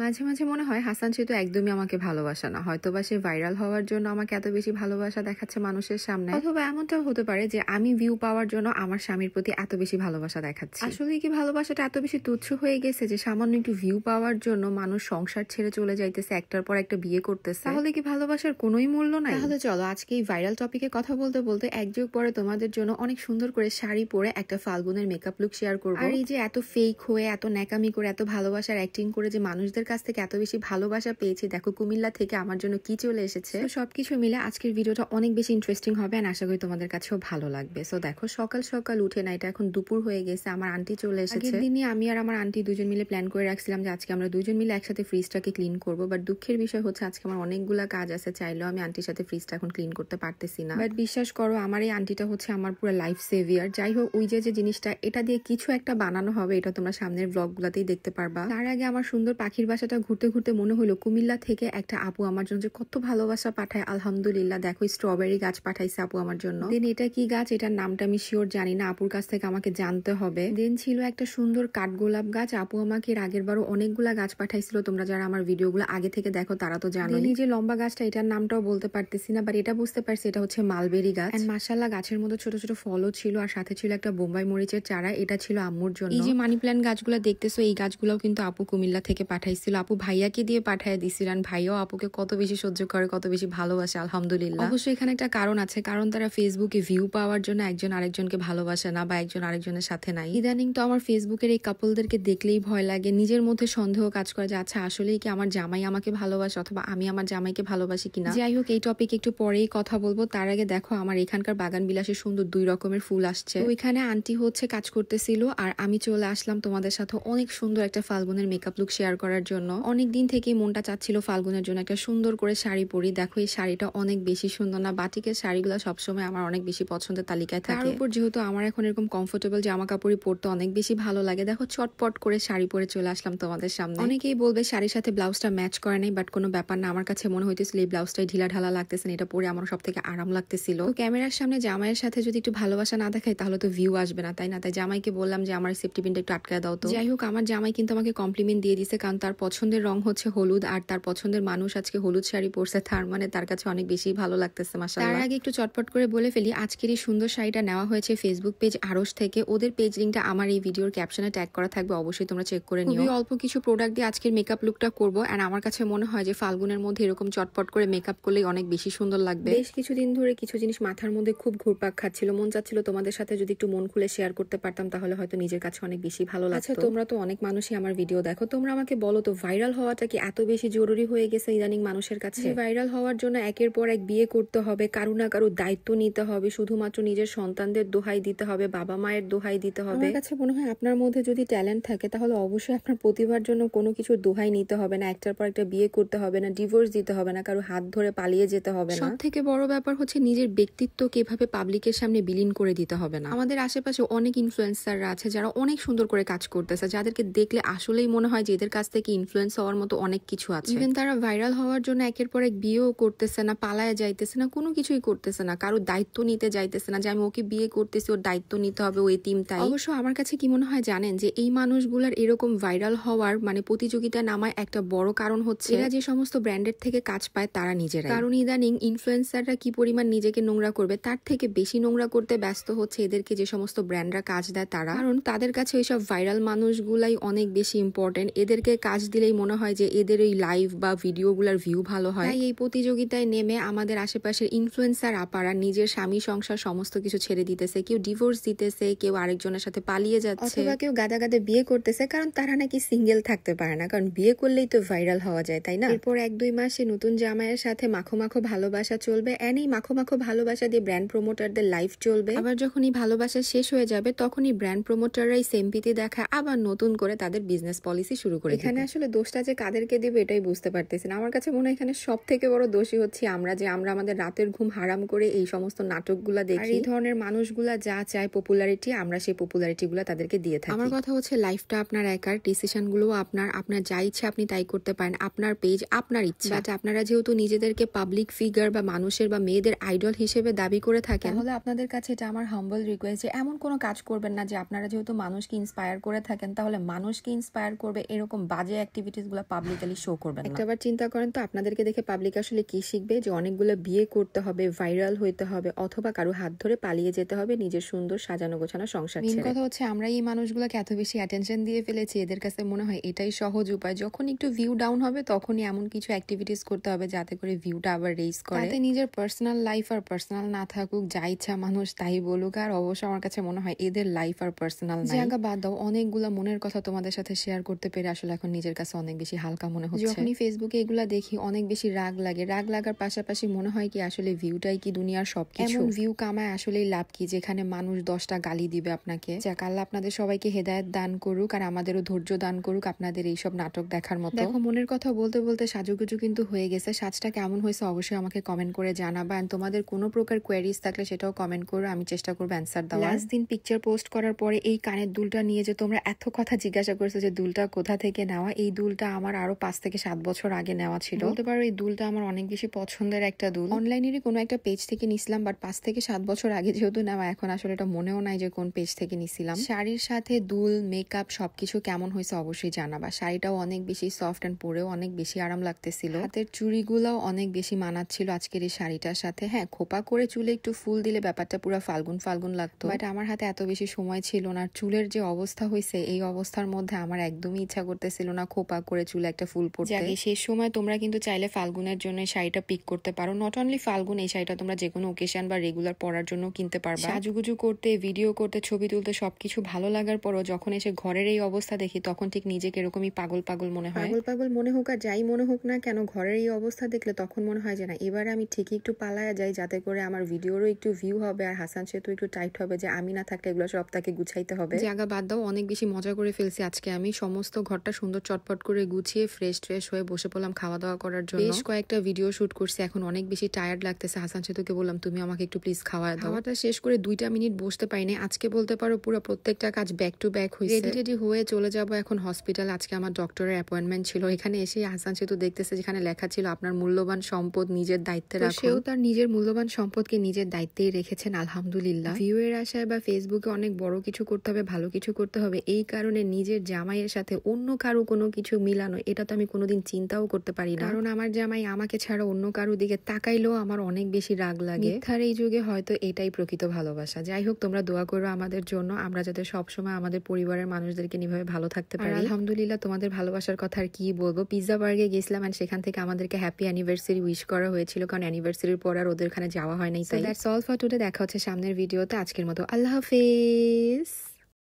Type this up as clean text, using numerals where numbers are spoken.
মাঝে, মাঝে মনে হয় হাসান সেতু একদমই আমাকে ভালোবাসে না। হয়তোবা সে ভাইরাল হওয়ার জন্য আমাকে এত বেশি ভালোবাসা দেখাচ্ছে মানুষের সামনে। অথবা এমনটাও হতে পারে যে আমি ভিউ পাওয়ার জন্য আমার স্বামীর প্রতি এত বেশি ভালোবাসা দেখাচ্ছি। আসলে কি ভালোবাসাটা এত বেশি তুচ্ছ হয়ে গেছে যে সামান্য একটু ভিউ পাওয়ার জন্য মানুষ সংসার ছেড়ে চলে যাইতেছে, একটার পর একটা বিয়ে করতেছে? তাহলে কি ভালোবাসার কোনোই মূল্য নাই? তাহলে চলো আজকে এই ভাইরাল টপিকে কথা বলতে বলতে এক যুগ পরে তোমাদের জন্য অনেক সুন্দর করে শাড়ি পরে একটা ফাল্গুনের মেকআপ লুক শেয়ার করবো। আর এই যে এত ফেক হয়ে, এত ন্যাকামি করে, এত ভালোবাসার অ্যাক্টিং করে যে মানুষদের কাছ থেকে এত বেশি ভালোবাসা পেয়েছি, দেখো কুমিল্লা থেকে আমার জন্য কি চলে এসেছে। সবকিছু মিলে আজকের ভিডিওটা অনেক বেশি ইন্টারেস্টিং হবে, আর আশা করি তোমাদের কাছেও ভালো লাগবে। সো দেখো সকাল সকাল উঠে না, এটা এখন দুপুর হয়ে গেছে, আমার আন্টি চলে এসেছে। আগের দিনই আমি আর আমার আন্টি দুজন মিলে প্ল্যান করে রাখছিলাম যে আজকে আমরা দুজন মিলে একসাথে ফ্রিজটাকে ক্লিন করবো। বাট দুঃখের বিষয় হচ্ছে আজকে আমার অনেকগুলা কাজ আছে, চাইলেও আমি আন্টির সাথে ফ্রিজটা এখন ক্লিন করতে পারতেছি না। বাট বিশ্বাস করো, আমার এই আন্টিটা হচ্ছে আমার পুরো লাইফ সেভিয়ার। যাই হোক, ওই যে জিনিসটা, এটা দিয়ে কিছু একটা বানানো হবে, এটা তোমরা সামনের ব্লগ গুলাতেই দেখতে পারবা। তার আগে আমার সুন্দর পাখির বাসাটা ঘুরতে ঘুরতে মনে হলো কুমিল্লা থেকে একটা আপু আমার জন্য যে কত ভালোবাসা পাঠায়। আলহামদুলিল্লাহ, দেখো স্ট্রবেরি গাছ পাঠাইছে আপু আমার জন্য। দেন এটা কি গাছ, এটার নামটা আমি শিওর জানি না, আপুর কাছ থেকে আমাকে জানতে হবে। দেন ছিল একটা সুন্দর কাঠগোলাপ গাছ, আপু আমাকে এর আগের বারও অনেকগুলা গাছ পাঠাইছিল। তোমরা যারা আমার ভিডিওগুলো আগে থেকে দেখো তারা তো জানো। এই যে লম্বা গাছটা, এটার নামটাও বলতে পারতেছি না, বাট এটা বুঝতে পারছি এটা হচ্ছে মালবেরি গাছ। এন্ড মাশাআল্লাহ, গাছের মধ্যে ছোট ছোট ফলও ছিল, আর সাথে ছিল একটা বোম্বাই মরিচের চারা, এটা ছিল আম্মুর জন্য। এই যে মানি প্ল্যান্ট গাছগুলো দেখতেছো, এই গাছগুলোও কিন্তু আপু কুমিল্লা থেকে পাঠাইছিল, আপু ভাইয়াকে দিয়ে পাঠায় দিছিলেন। ভাইয়াও আপুকে কত বেশি সহ্য করে, কত বেশি ভালোবাসে আলহামদুলিল্লাহ। অবশ্যই এখানে একটা কারণ আছে, কারণ তারা ফেসবুকে ভিউ পাওয়ার জন্য একজন আরেকজনকে ভালোবাসে না, বা একজন আরেকজনের সাথে নাই। ইদানিং তো আমার ফেসবুকের এই কাপলদেরকে দেখলেই ভয় লাগে, নিজের মধ্যে সন্দেহ কাজ করে যে আচ্ছা আসলেই কি আমার জামাই আমাকে ভালোবাসে, অথবা আমি আমার জামাইকে ভালোবাসি কিনা। যাই হোক, এই টপিক একটু পরেই কথা বলবো। তার আগে দেখো আমার এখানকার বাগান বিলাসে সুন্দর 2 রকমের ফুল আসছে। ওইখানে আন্টি হচ্ছে কাজ করতেছিল, আর আমি চলে আসলাম তোমাদের সাথে অনেক সুন্দর একটা ফাল্গুনের মেকআপ লুক শেয়ার করার জন্য। অনেক দিন থেকেই মনটা চাচ্ছিল ফাল্গুনের জন্য একটা সুন্দর করে শাড়ি পরি। দেখো এই শাড়িটা অনেক বেশি সুন্দর না? বাটিকের শাড়িগুলো সবসময় আমার অনেক বেশি পছন্দের তালিকায় থাকে। তার উপর যেহেতু আমার এখন এরকম কমফোর্টেবল জামা কাপড়ই পরতে অনেক বেশি ভালো লাগে, দেখো চটপট করে শাড়ি পরে চলে আসলাম তোমাদের সামনে। অনেকেই বলবে শাড়ির সাথে ব্লাউজটা ম্যাচ করে নাই, বাট কোনো ব্যাপার না, আমার কাছে মনে হইতেছিল এই ব্লাউজটাই ঢিলা ঢালা লাগতেছে, এটা পরে আমার সব থেকে আরাম লাগতেছিল। তো ক্যামেরার সামনে জামাইয়ের সাথে যদি একটু ভালোবাসা না দেখাই তাহলে তো ভিউ আসবে না, তাই না? তাই জামাইকে বললাম যে আমার সেফটি পিনটা একটু আটকায় দাও তো। যাই হোক, আমার জামাই কিন্তু আমাকে কমপ্লিমেন্ট দিয়ে দিছে, কারণ তার পছন্দের রং হচ্ছে হলুদ, আর তার পছন্দের মানুষ আজকে হলুদ শাড়ি পরছে, তার মানে তার কাছে অনেক বেশি ভালো লাগতেছে মাশাআল্লাহ। তার আগে একটু চটপট করে বলে ফেলি, আজকের এই সুন্দর শাড়িটা নেওয়া হয়েছে ফেসবুক পেজ আরশ থেকে। ওদের পেজ লিঙ্কটা আমার এই ভিডিওর ক্যাপশনে ট্যাগ করা থাকবে, অবশ্যই তোমরা চেক করে নিও। খুবই অল্প কিছু প্রোডাক্ট দিয়ে আজকের মেকআপ লুকটা করবো, এন্ড আমার কাছে মনে হয় যে ফাল্গুনের মধ্যে এরকম চটপট করে মেকআপ করলেই অনেক বেশি সুন্দর লাগবে। বেশ কিছুদিন ধরে কিছু জিনিস মাথার মধ্যে খুব ঘুরপাক খাচ্ছিল, মন চাচ্ছিল তোমাদের সাথে যদি একটু মন খুলে শেয়ার করতে পারতাম তাহলে হয়তো নিজের কাছে অনেক বেশি ভালো লাগতো। আচ্ছা, তোমরা তো অনেক মানুষই আমার ভিডিও দেখো, তোমরা আমাকে বলো তো ভাইরাল হওয়াটা কি এত বেশি জরুরি হয়ে গেছে ইদানিং মানুষের কাছে? ভাইরাল হওয়ার জন্য একের পর এক বিয়ে করতে হবে, কারো না কারো দায়িত্ব নিতে হবে, শুধুমাত্র নিজের সন্তানদের দোহাই দিতে হবে, বাবা মায়ের দোহাই দিতে হবে। আমার কাছে মনে হয় আপনার মধ্যে যদি ট্যালেন্ট থাকে তাহলে অবশ্যই আপনার প্রতিভার জন্য কোনো কিছু দোহাই নিতে হবে না, একটার পর একটা বিয়ে করতে হবে না, ডিভোর্স দিতে হবে না, কারো হাত ধরে পালিয়ে যেতে হবে না। সব থেকে বড় ব্যাপার হচ্ছে নিজের ব্যক্তিত্বকে এভাবে পাবলিকের সামনে বিলীন করে দিতে হবে না। আমাদের আশেপাশে অনেক ইনফ্লুয়েন্সাররা আছে যারা অনেক সুন্দর করে কাজ করতেছে, যাদেরকে দেখলে আসলেই মনে হয় যে এদের কাছ থেকে ইনফ্লুয়েন্স হওয়ার মতো অনেক কিছু আছে। ইভেন তারা ভাইরাল হওয়ার জন্য একের পর এক বিয়েও করতেছে না, পালায় যাইতেছে না, কোনো কিছুই করতেছে না, কারো দায়িত্ব নিতে যাইতেছে না যে আমি ওকে বিয়ে করতেছি, ওর দায়িত্ব নিতে হবে, ও এতিম। তাই অবশ্য আমার কাছে কি মনে হয় জানেন, যে এই মানুষগুলার এরকম ভাইরাল হওয়ার মানে প্রতিযোগিতা নামায় একটা বড় কারণ হচ্ছে এরা যে সমস্ত ব্র্যান্ডের থেকে কাজ পায় তারা নিজেরা। কারণ ইদানিং ইনফ্লুয়েন্সাররা কি পরিমাণ নিজেকে নোংরা করবে তার থেকে বেশি নোংরা করতে ব্যস্ত হচ্ছে এদেরকে যে সমস্ত ব্র্যান্ডরা কাজ দেয় তারা। কারণ তাদের কাছে ওইসব ভাইরাল মানুষগুলাই অনেক বেশি ইম্পর্টেন্ট, এদেরকে কাজ দিলেই মনে হয় যে এদের ওই লাইভ বা ভিডিওগুলার ভিউ ভালো হয়। তাই এই প্রতিযোগিতায় নেমে আমাদের আশেপাশের ইনফ্লুয়েন্সার আপারা নিজের স্বামী সংসার সমস্ত কিছু ছেড়ে দিতেছে, কেউ ডিভোর্স দিতেছে, কেউ আরেকজনের সাথে পালিয়ে যাচ্ছে, অথবা কেউ গাদা গাদা বিয়ে করতেছে, কারণ তারা নাকি সিঙ্গেল থাকতে পারে না, কারণ বিয়ে করলেই তো ভাইরাল হওয়া যায়, তাই না? এরপর 1-2 মাসে নতুন জামাইয়ের সাথে মাখো মাখো ভালোবাসা চলবে, এই মাখো মাখো ভালোবাসা দিয়ে ব্র্যান্ড প্রমোটারদের লাইফ চলবে। আবার যখন এই ভালোবাসা শেষ হয়ে যাবে তখনই ব্র্যান্ড প্রমোটাররাই সিম্পিতি দেখায় আবার নতুন করে তাদের বিজনেস পলিসি শুরু করে। এখানে আসলে দোষটা যে কাদেরকে দিবে এটাই বুঝতে পারতেছি না। আমার কাছে মনে হয় এখানে সব থেকে বড় দোষী হচ্ছে আমরা, যে আমরা আমাদের রাতের ঘুম হারাম করে এই সমস্ত নাটকগুলা দেখি, আর এই ধরনের মানুষগুলা যা চায় পপুলারিটি, আমরা সেই পপুলারিটি গুলা তাদেরকে দিয়ে থাকি। আমার কথা হচ্ছে লাইফটা আপনার একার, ডিসিশন গুলো আপনার, আপনার যা ইচ্ছা আপনি তাই করতে পারেন, আপনার পেজ আপনার ইচ্ছা। বাট আপনারা যেহেতু নিজেদেরকে পাবলিক ফিগার বা মানুষের বা মেয়েদের আইডল হিসেবে দাবি করে থাকেন, তাহলে আপনাদের কাছে এটা আমার হাম্বল রিকোয়েস্ট যে এমন কোনো কাজ করবেন না যে আপনারা যেহেতু মানুষকে ইন্সপায়ার করে থাকেন তাহলে মানুষকে ইন্সপায়ার করবে এরকম বাজে অ্যাক্টিভিটিস গুলো পাবলিকলি শো করবেন না। একটাবার চিন্তা করেন তো আপনাদেরকে দেখে পাবলিক আসলে কি শিখবে, যে অনেকগুলো বিয়ে করতে হবে, ভাইরাল হইতে হবে, অথবা কারো হাত ধরে পালিয়ে যেতে হবে নিজের সুন্দর সাজানো গোছানো সংসার ছেড়ে। মেইন কথা হচ্ছে আমরা এই মানুষগুলোকে এত বেশি অ্যাটেনশন দিয়ে ফেলেছি, এদের কাছে মনে হয় এটাই সহজ উপায়। যখন একটু ভিউ ডাউন হবে তখনই এমন কিছু অ্যাক্টিভিটিস করতে হবে যাতে করে ভিউটা আবার রেইজ করে। তাতে নিজের পার্সোনাল লাইফ আর পার্সোনাল না থাকুক, যা ইচ্ছা মানুষ তাই বলুক। আর অবশ্য আমার কাছে মনে হয় এদের লাইফ আর পার্সোনাল নাই। জায়গা বাদ দাও, অনেকগুলা মনের কথা তোমাদের সাথে শেয়ার করতে পেরে আসলে এখন নিজের কাছে অনেক বেশি হালকা মনে হচ্ছে। যখনই ফেসবুকে এগুলা দেখি অনেক বেশি রাগ লাগে। রাগ লাগার পাশাপাশি মনে হয় কি আসলে ভিউটাই কি দুনিয়ার সবকিছু? এমন ভিউ কামায় আসলে লাভ কি যেখানে মানুষ 10টা গালি দিবে আপনাকে? যাক, আল্লাহ আপনাদের সবাইকে হেদায়েত দান করুক আর আমাদেরও ধৈর্য দান করুক আপনাদের এইসব নাটক দেখার মতো। দেখো, মনের কথা বলতে বলতে সাজুগুজু কিন্তু হয়ে গেছে। সাজটা কেমন হয়েছে অবশ্যই আমাকে কমেন্ট করে জানাবা। এন্ড তোমাদের কোনো প্রকার কোয়েরিজ থাকলে সেটাও কমেন্ট করো, আমি চেষ্টা করবো অ্যান্সার দেওয়ার। লাস্ট দিন পিকচার পোস্ট করার পরে এই কানের দুলটা নিয়ে যে তোমরা এত কথা জিজ্ঞাসা করছো যে দুলটা কোথা থেকে নেওয়া, এই দুলটা আমার আরো 5 থেকে 7 বছর আগে নেওয়া ছিল। বলতে পারো এই দুলটা আমার অনেক বেশি পছন্দের একটা দুল। অনলাইনেরই কোনো একটা পেজ থেকে নিছিলাম, বাট 5 থেকে 7 বছর আগে যেহেতু নেওয়া, এখন আসলে এটা মনেও নাই যে কোন পেজ থেকে নিছিলাম। শাড়ির সাথে দুল, মেকআপ সবকিছু কেমন হয়েছে অবশ্যই জানাবা। শাড়িটাও অনেক বেশি সফট এন্ড পরেও অনেক বেশি আরাম লাগতেছিল। হাতের চুড়িগুলোও অনেক বেশি মানাচ্ছিল আজকের এই শাড়িটার সাথে। হ্যাঁ, খোপা করে চুলে একটু ফুল দিলে ব্যাপারটা পুরো ফাল্গুন ফাল্গুন লাগতো, বাট আমার হাতে এত বেশি সময় ছিল না। চুলের যে অবস্থা হয়েছে, এই অবস্থার মধ্যে আমার একদমই ইচ্ছা করতেছিল না খোপা করে চুলে একটা ফুল পরতে। শেষ সময় তোমরা কিন্তু চাইলে ফাল্গুনের জন্য এই শাড়িটা পিক করতে পারো। নট অনলি ফাল্গুন, এই শাড়িটা তোমরা যে কোনো ওকেশন বা রেগুলার পরার জন্য কিনতে পারবা। সাজুগুজু করতে, ভিডিও করতে, ছবি তুলতে সবকিছু ভালো লাগার পরও যখন এসে ঘরের এই অবস্থা দেখি তখন ঠিক নিজেকে এরকমই পাগল পাগল মনে হয়। পাগল পাগল মনে হোক আর যাই মনে হোক না কেন, ঘরের এই অবস্থা দেখলে তখন মনে হয় যে না, এবারে আমি ঠিকই একটু পালায়া যাই, যাতে করে আমার ভিডিওরও একটু ভিউ হবে আর হাসান সেতু একটু টাইট হবে, যে আমি না থাকলে এগুলো সব তাকে গুছাইতে হবে। জায়গা বাদ দাও, অনেক বেশি মজা করে ফেলছি আজকে আমি। সমস্ত ঘরটা সুন্দর চটপট করে গুছিয়ে ফ্রেশ হয়ে বসে পড়লাম খাওয়া দাওয়া করার জন্য। বেশ কয়েকটা ভিডিও শুট করছি, এখন অনেক বেশি টায়ার্ড লাগতেছে। হাসান সেতুকে বললাম তুমি আমাকে একটু প্লিজ খাওয়া দাও। খাওয়াটা শেষ করে 2টা মিনিট বসতে পারিনি আজকে। বলতে পারো পুরো প্রত্যেকটা কাজ ব্যাক টু ব্যাক হয়েছে। রেডি হয়ে চলে যাব এখন হসপিটাল। আজকে আমার ডক্টরের অ্যাপয়েন্টমেন্ট ছিল। এখানে এসে হাসান সেতু দেখতেছে যেখানে লেখা ছিল আপনার মূল্যবান সম্পদ নিজের দায়িত্বে রাখুন। সেও তার নিজের মূল্যবান সম্পদকে নিজের দায়িত্বেই রেখেছেন, আলহামদুলিল্লাহ। ভিউ এর আশায় বা ফেসবুকে অনেক বড় কিছু করতে হবে, ভালো কিছু করতে হবে, এই কারণে নিজের জামাইয়ের সাথে অন্য কারো কোনো কিছু মিলানো, এটা তো আমি কোনোদিন চিন্তাও করতে পারি না। কারণ আমার জামাই আমাকে ছাড়া অন্য কারো দিকে তাকাইলেও আমার অনেক বেশি রাগ লাগে। মিথ্যার এই যুগে হয়তো এটাই প্রকৃত ভালোবাসা। যাই হোক, তোমরা দোয়া করো আমাদের জন্য, আমরা যাতে সবসময় আমাদের পরিবারের মানুষদেরকে নিয়ে ভালো থাকতে পারি। আলহামদুলিল্লাহ, তোমাদের ভালোবাসার কথা আর কি বলবো। পিৎজা বার্গে গেছিলাম এন্ড সেখান থেকে আমাদেরকে হ্যাপি অ্যানিভার্সারি উইশ করা হয়েছিল, কারণ অ্যানিভার্সারির পর আর ওদের ওখানে যাওয়া হয় নাই। তাই দ্যাটস অল ফর টুডে। দেখা হচ্ছে সামনের ভিডিওতে। আজকের মতো আল্লাহ হাফেজ।